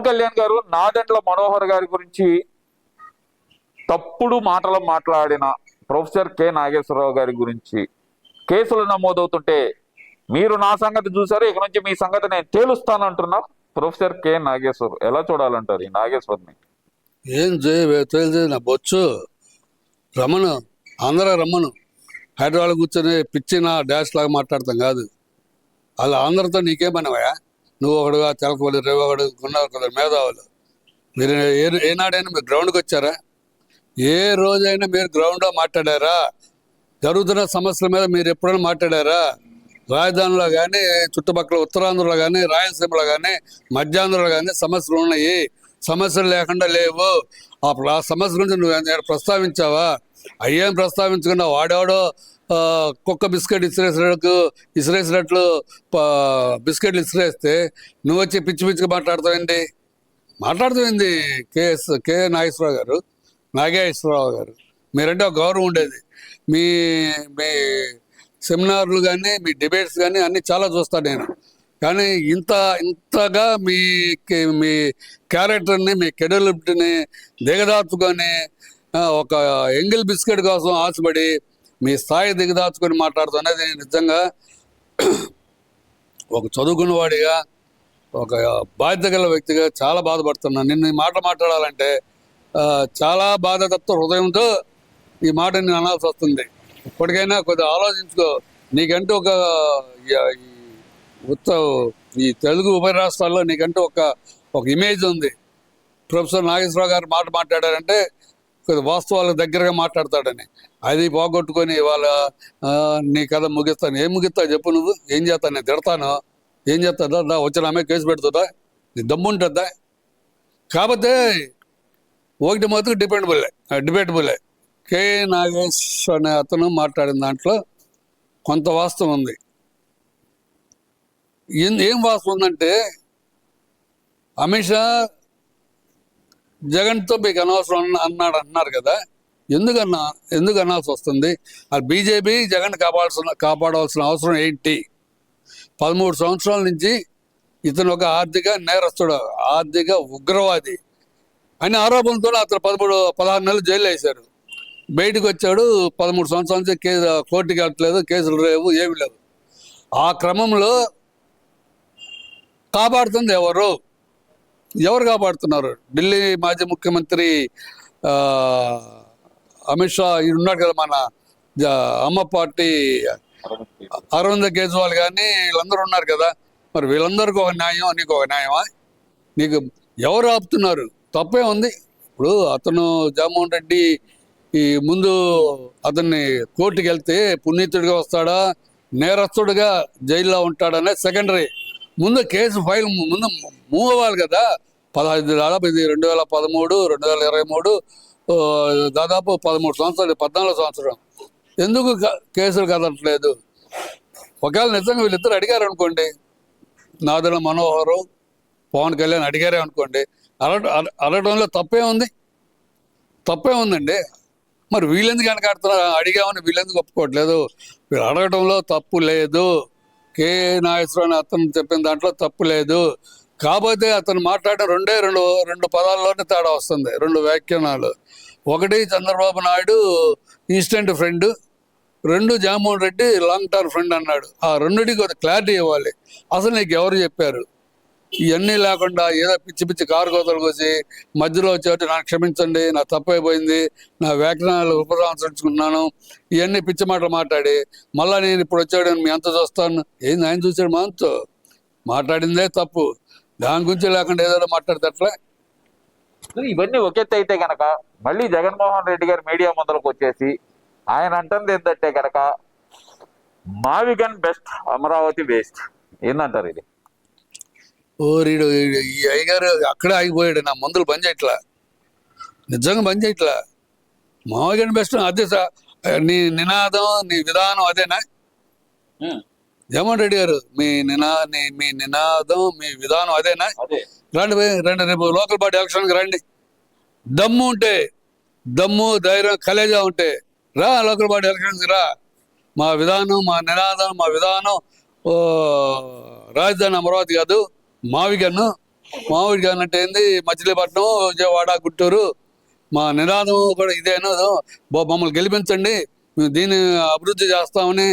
కళ్యాణ్ గారు నాదెండ్ల మనోహర్ గారి గురించి తప్పుడు మాటలు మాట్లాడిన ప్రొఫెసర్ కె నాగేశ్వరరావు గారి గురించి కేసులు నమోదవుతుంటే మీరు నా సంగతి చూసారు, ఇక నుంచి మీ సంగతి నేను తేలుస్తానంటున్నా ప్రొఫెసర్ కె నాగేశ్వర్. ఎలా చూడాలంటారు ఈ నాగేశ్వర్ని? ఏం తెలియదు నా బొచ్చు రమ్మను, ఆంధ్ర రమ్మను. హైదరాబాద్ కూర్చొని పిచ్చిన డాష్ లాగా మాట్లాడతాం కాదు. అలా ఆంధ్రతో నీకేమన్నావా? నువ్వు ఒకడుగా తెలకవలు రేవగడు కొన్నారు మేధావులు. మీరు ఏనాడైనా మీరు గ్రౌండ్కి వచ్చారా? ఏ రోజైనా మీరు గ్రౌండ్లో మాట్లాడారా? జరుగుతున్న సమస్యల మీద మీరు ఎప్పుడైనా మాట్లాడారా? రాజధానిలో కానీ, చుట్టుపక్కల ఉత్తరాంధ్రలో కానీ, రాయలసీమలో కానీ, మధ్యాంధ్రలో కానీ సమస్యలు ఉన్నాయి. సమస్యలు లేకుండా లేవు. ఆ సమస్య గురించి నువ్వు ప్రస్తావించావా? అయ్యేం ప్రస్తావించకుండా వాడేవాడో కుక్క బిస్కెట్ ఇసిరేసినట్లు బిస్కెట్లు ఇసిరేస్తే నువ్వు వచ్చి పిచ్చి పిచ్చిగా మాట్లాడుతావేంటి? కె నాగేశ్వరరావు గారు మీరంటే ఒక గౌరవం ఉండేది. మీ మీ సెమినార్లు కానీ, మీ డిబేట్స్ కానీ అన్నీ చాలా చూస్తాను నేను. కానీ ఇంతగా మీ క్యారెక్టర్ని, మీ క్రెడిబిలిటీని దిగదార్చుకొని ఒక ఎంగిల్ బిస్కెట్ కోసం ఆశపడి మీ స్థాయి దిగదార్చుకొని మాట్లాడుతున్నది నిజంగా ఒక చదువుకున్నవాడిగా, ఒక బాధ్యత గల వ్యక్తిగా చాలా బాధపడుతున్నాను. నిన్ను ఈ మాట మాట్లాడాలంటే చాలా బాధతత్వ హృదయంతో ఈ మాట నేను అనాల్సి వస్తుంది. ఇప్పటికైనా కొద్దిగా ఆలోచించుకో. నీకంటూ ఈ తెలుగు ఉభయ రాష్ట్రాల్లో నీకంటూ ఒక ఇమేజ్ ఉంది. ప్రొఫెసర్ నాగేశ్వరరావు గారు మాట్లాడారంటే కొద్ది వాస్తవాలకు దగ్గరగా మాట్లాడతాడని, అది పోగొట్టుకొని వాళ్ళ నీ కథ ముగిస్తాను. ఏం ముగిస్తా చెప్పు? నువ్వు ఏం చేస్తాను? నేను తిడతాను. ఏం చేస్తుందా? వచ్చిన ఆమె కేసు పెడుతుందా? నీ దమ్ము ఉంటుందా? కాకపోతే ఒకటి మాత్రం డిబేటబులే. కె నాగేశ్వర్ అనే అతను మాట్లాడిన దాంట్లో కొంత వాస్తవం ఉంది. ఏం వాస్తవం ఉందంటే, అమిత్ షా జగన్తో మీకు అనవసరం అన్నారు కదా. ఎందుకు అనాల్సి వస్తుంది? అది బీజేపీ జగన్ కాపాడవలసిన అవసరం ఏంటి? 13 సంవత్సరాల నుంచి ఇతను ఒక ఆర్థిక నేరస్తుడు, ఆర్థిక ఉగ్రవాది అని ఆరోపణతో అతను 16 నెలలు జైలు వేశారు. బయటకు వచ్చాడు. 13 సంవత్సరాల నుంచి కోర్టుకి వెళ్ళట్లేదు, కేసులు లేవు, ఏమి లేవు. ఆ క్రమంలో కాపాడుతుంది ఎవరు కాపాడుతున్నారు? ఢిల్లీ మాజీ ముఖ్యమంత్రి అమిత్ షా ఉన్నాడు కదా, మన అమ్మ పార్టీ అరవింద్ కేజ్రీవాల్ కానీ వీళ్ళందరూ ఉన్నారు కదా. మరి వీళ్ళందరికీ ఒక న్యాయం, నీకు ఒక న్యాయమా? నీకు ఎవరు ఆపుతున్నారు? తప్పే ఉంది. ఇప్పుడు అతను జగన్మోహన్ రెడ్డి ఈ ముందు అతన్ని కోర్టుకి వెళ్తే పునీతుడిగా వస్తాడా, నేరస్తుడిగా జైల్లో ఉంటాడనే సెకండరీ. ముందు కేసు ఫైల్ ముందు మూవ్ అవ్వాలి కదా. 2013, 2023 దాదాపు 13 సంవత్సరాలు, 14 సంవత్సరం ఎందుకు కేసులు కదలట్లేదు? ఒకవేళ నిజంగా వీళ్ళిద్దరు అడిగారు అనుకోండి, నాదెండ్ల మనోహర్, పవన్ కళ్యాణ్ అడిగారే అనుకోండి, అడగడంలో తప్పే ఉందండి. మరి వీళ్ళెందుకు వెనకాడుతున్నారు? అడిగామని వీళ్ళెందుకు ఒప్పుకోవట్లేదు? వీళ్ళు అడగడంలో తప్పు లేదు. కె నాగేశ్వరరావు అతను చెప్పిన దాంట్లో తప్పు లేదు. కాకపోతే అతను మాట్లాడిన రెండు పదాల్లోనే తేడా వస్తుంది. 2 వ్యాఖ్యానాలు. ఒకటి Chandrababu Naidu instant friend, 2 Jaganmohan Reddy long term friend అన్నాడు. ఆ రెండుటికి ఒక క్లారిటీ ఇవ్వాలి. అసలు నీకు ఎవరు చెప్పారు? ఇవన్నీ లేకుండా ఏదో పిచ్చి కారు కోతలు కోసి మధ్యలో వచ్చేటి నాకు క్షమించండి, నా తప్పైపోయింది, నా వ్యాఖ్యానాలు ఉపసంహరించుకున్నాను, ఇవన్నీ పిచ్చి మాటలు మాట్లాడి మళ్ళీ నేను ఇప్పుడు వచ్చాడు మీ అంత చూస్తాను. ఏంది ఆయన చూసాడు? మా అంత మాట్లాడిందే తప్పు. దాని గురించి లేకుండా ఏదైనా మాట్లాడితే అట్లా. ఇవన్నీ ఒకెత్తి అయితే కనుక మళ్ళీ జగన్మోహన్ రెడ్డి గారు మీడియా ముందరకు వచ్చేసి ఆయన అంటుంది ఏంటంటే కనుక మావిగన్ బెస్ట్, అమరావతి వేస్ట్. ఏందంటారు ఇది? ఈ అయ్యగారు అక్కడే ఆగిపోయాడు. నా మందులు బంద్ చేయట్లా, నిజంగా బంద్ చేయట్లా. మావిగన్ బెస్ట్ అదే నీ నినాదం, నీ విధానం అదేనా? జగన్మోహన్ రెడ్డి గారు మీ నినాదం, మీ విధానం అదేనా? రండి రేపు లోకల్ బాడీ ఎలక్షన్కి రండి. దమ్ము ఉంటే, దమ్ము ధైర్యం కలేజా ఉంటే రా, లోకల్ బాడీ ఎలక్షన్కి రా. మా విధానం, మా నినాదం, మా విధానం రాజధాని అమరావతి కాదు, మావిగన్ను. మామిడి కాయలు అంటే ఏంది, మచిలీపట్నం, విజయవాడ, గుంటూరు మా నినాదం కూడా ఇదేనా, మమ్మల్ని గెలిపించండి, మేము దీన్ని అభివృద్ధి చేస్తామని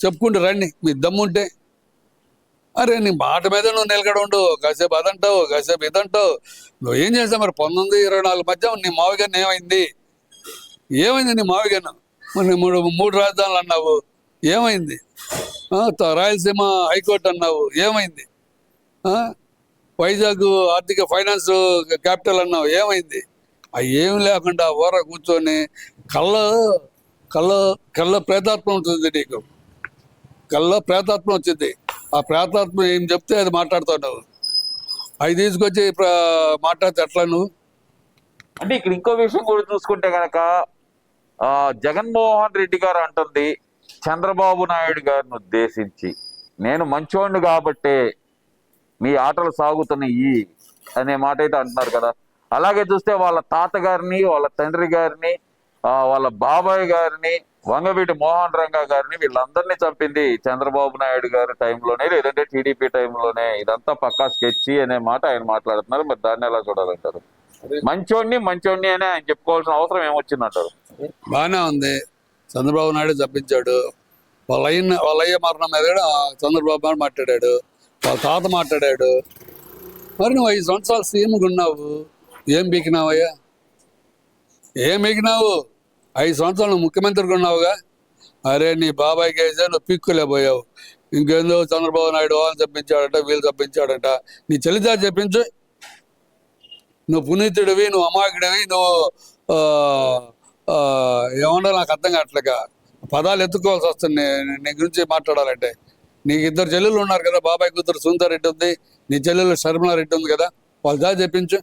చెప్పుకుంటూ రండి మీ దమ్ముంటే. అరే నీ మాట మీద నువ్వు నిలకడ ఉండు, కాసేపు అదంటావు, కాసేపు ఇదంటావు. నువ్వు ఏం చేసావు మరి 19-24 మధ్య నీ మావిగాన్ని ఏమైంది నీ మావిగాను? మరి మూడు రాజధానులు అన్నావు, ఏమైంది? రాయలసీమ హైకోర్టు అన్నావు, ఏమైంది? వైజాగ్ ఆర్థిక ఫైనాన్స్ క్యాపిటల్ అన్నావు, ఏమైంది? అవి ఏమి లేకుండా ఊర కూర్చొని కళ్ళ ప్రేతాత్మ ఉంటుంది నీకు, కళ్ళ ప్రేతాత్మ వచ్చింది. ఆ ప్రేతాత్మ ఏం చెప్తే అది మాట్లాడుతున్నావు. అవి తీసుకొచ్చి మాట్లాడితే ఎట్లా నువ్వు? అంటే ఇక్కడ ఇంకో విషయం కూడా చూసుకుంటే కనుక జగన్మోహన్ రెడ్డి గారు అంటుంది చంద్రబాబు నాయుడు గారిని ఉద్దేశించి, నేను మంచోడిని కాబట్టే మీ ఆటలు సాగుతున్నాయి అనే మాట అయితే అంటున్నారు కదా. అలాగే చూస్తే వాళ్ళ తాతగారిని, వాళ్ళ తండ్రి గారిని, వాళ్ళ బాబాయ్ గారిని, వంగవీటి మోహన్ రంగా గారిని, వీళ్ళందరినీ చంపింది చంద్రబాబు నాయుడు గారి టైంలోనే, లేదంటే టీడీపీ టైంలోనే. ఇదంతా పక్కా స్కెచ్ అనే మాట ఆయన మాట్లాడుతున్నారు. మరి దాన్ని ఎలా చూడాలంటారు? మంచోడిని అని ఆయన చెప్పుకోవాల్సిన అవసరం ఏమొచ్చిందంటారు? బాగానే ఉంది, చంద్రబాబు నాయుడు చంపించాడు. వాళ్ళ అయ్య మరణం మీద కూడా చంద్రబాబు నాయుడు మాట్లాడాడు, వాళ్ళ తాత మాట్లాడాడు. మరి నువ్వు 5 సంవత్సరాలు సీఎంగా ఉన్నావు, ఏం బీకినావయ్యా? ఏం బీకినావు? 5 సంవత్సరాలు నువ్వు ముఖ్యమంత్రిగా ఉన్నావుగా. అరే నీ బాబాయ్కి అయితే నువ్వు పీక్కులేకపోయావు. ఇంకేందో చంద్రబాబు నాయుడు వాళ్ళని చెప్పించాడట, వీళ్ళు చెప్పించాడట. నీ చెల్లిదారు చెప్పించు. నువ్వు పునీతుడివి, నువ్వు అమాయకుడివి, నువ్వు ఏమన్నా నాకు అర్థం కావట్లేక పదాలు ఎత్తుకోవాల్సి వస్తుంది నీ గురించి మాట్లాడాలంటే. నీకు 2 చెల్లెళ్ళు ఉన్నారు కదా, బాబాయ్ కూతురు సుందరెడ్డి ఉంది, నీ చెల్లెలు శర్మలారెడ్డి ఉంది కదా, వాళ్ళ దారి చెప్పించు.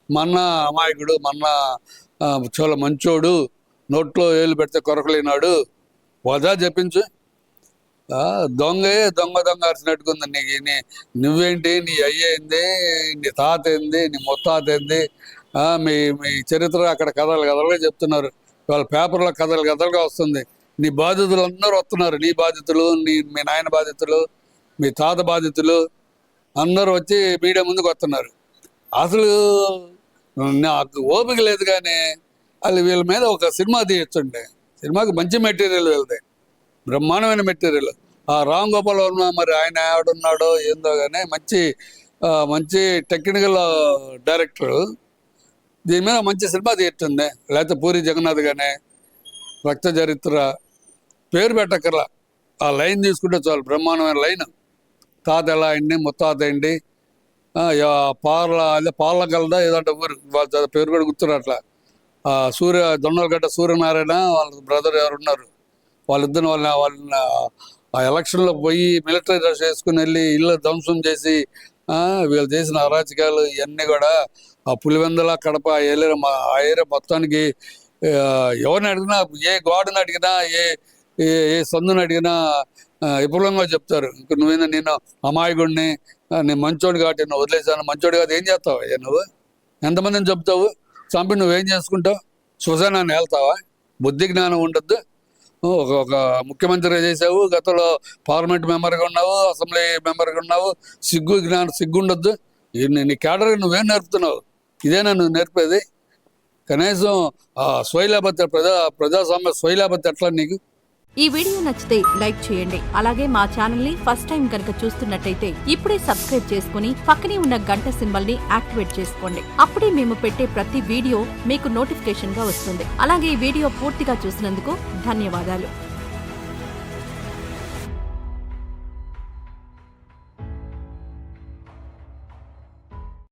మన్న అమాయకుడు, మన్న చాలా మంచోడు, నోట్లో ఏళ్ళు పెడితే కొరకలేనాడు, వాళ్ళ దారి చెప్పించు. దొంగ అరిచినట్టుకుంది నీకు. నువ్వేంటి, నీ అయ్యేంది, నీ తాత ఏంది, నీ ముత్తాత ఏంది, మీ చరిత్ర అక్కడ కథలుగా చెప్తున్నారు. వాళ్ళ పేపర్లో కథలుగా వస్తుంది. నీ బాధితులు అందరూ వస్తున్నారు, నీ బాధితులు, మీ నాయన బాధితులు, మీ తాత బాధితులు అందరూ వచ్చి మీడియా ముందుకు వస్తున్నారు. అసలు నాకు ఓపిక లేదు, కానీ వాళ్ళు వీళ్ళ మీద ఒక సినిమా తీయొచ్చుండే. సినిమాకి మంచి మెటీరియల్ వెళ్తాయి, బ్రహ్మాండమైన మెటీరియల్. ఆ రామ్ గోపాల్ వర్మ మరి ఆయన ఎవడున్నాడో ఏందో కానీ మంచి టెక్నికల్ డైరెక్టర్. దీని మీద మంచి సినిమా తీయట్టుంది. లేకపోతే పూరి జగన్నాథ్ కానీ రక్త చరిత్ర పేరు పెట్టక్కర్లా, ఆ లైన్ తీసుకుంటే చాలు, బ్రహ్మాండమైన లైన్. తాత ఎలా అయింది, ముత్తాత అయింది, పార్లగలదా ఏదంటే ఊరు, వాళ్ళ పేరు కూడా గుర్తున్నట్లా. దొండలగడ్డ సూర్యనారాయణ వాళ్ళ బ్రదర్ ఎవరు ఉన్నారు, వాళ్ళిద్దరు వాళ్ళని ఆ ఎలక్షన్లో పోయి మిలిటరీ డ్రెస్ వేసుకుని వెళ్ళి ఇల్లు ధ్వంసం చేసి వీళ్ళు చేసిన అరాచకాలు ఇవన్నీ కూడా ఆ పులివెందుల, కడప ఆ ఏరియా మొత్తానికి ఎవరిని అడిగినా, ఏ గాడుని అడిగినా, ఏ సందుని అడిగినా విపులంగా చెప్తారు. ఇంక నువ్వేనా, నేను అమాయకుడిని, నేను మంచోడు కాబట్టి నువ్వు వదిలేసాను, మంచోడు కాదు ఏం చేస్తావు నువ్వు? ఎంతమందిని చెప్తావు? చంపి నువ్వేం చేసుకుంటావు? శ్మశానాన్ని వెళ్తావా? బుద్ధి జ్ఞానం ఉండద్దు. ఒక ముఖ్యమంత్రిగా చేసావు, గతంలో పార్లమెంట్ మెంబర్గా ఉన్నావు, అసెంబ్లీ మెంబర్గా ఉన్నావు, సిగ్గుండొద్దు. నీ కేడర్గా నువ్వేం నేర్పుతున్నావు? ఇదేనా నువ్వు నేర్పేది? కనీసం స్వైలాభత్య ప్రజాస్వామ్య స్వైలాభత్య ఎట్లా నీకు? ఈ వీడియో నచ్చితే లైక్ చేయండి. అలాగే మా ఛానల్ ని ఫస్ట్ టైం కనుక చూస్తున్నట్టయితే ఇప్పుడే సబ్స్క్రైబ్ చేసుకుని పక్కనే ఉన్న గంట సింబల్ ని యాక్టివేట్ చేసుకోండి. అప్పుడే మేము పెట్టే ప్రతి వీడియో మీకు నోటిఫికేషన్ గా వస్తుంది. అలాగే ఈ వీడియో పూర్తిగా చూసినందుకు ధన్యవాదాలు.